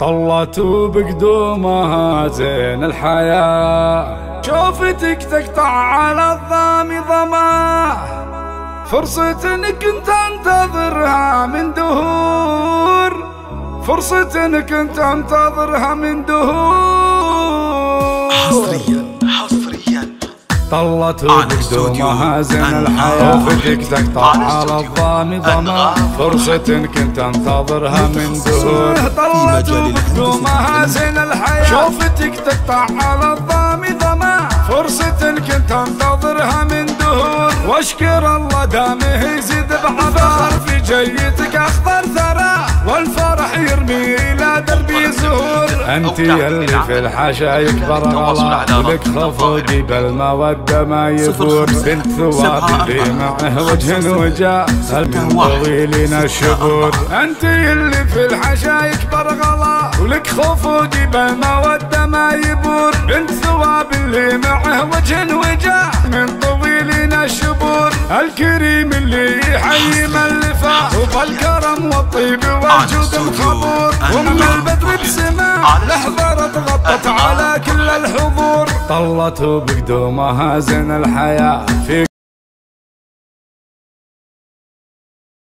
طلت بقدومها زين الحياة، شوفتك تقطع على الضام ضماه، فرصة كنت انتظرها من دهور، فرصة كنت انتظرها من دهور. حصريا طلت بقدومها زين الحياة، شوفتك تقطع على الضام ضماه، فرصة كنت انتظرها من دهور. طلت بقدومها زين الحياة، شوفتك تقطع على الضام ضماه، فرصة كنت انتظرها من دهور. واشكر الله دامه يزيد بعفار، في جيتك اخضر ثرى، والفرح يرمي الى دربي زهور. انت يلي في الحاشا يكبر غلا، ولك خفوقي بالمودة ما يبور، بنت ثواب اللي معه وجه وجاه، من طويلين الشهور. انت يلي في الحاشا يكبر غلا، ولك خفوقي بالمودة ما يبور، بنت ثواب اللي معه وجه وجاه، من طويلين الشبور. الكريم اللي يحيي من لفاه، وبالكرم والطيب والجود الخبور، وام البدر بسماء لحظة غطت على كل الحضور. طلت بقدومها زين الحياة، في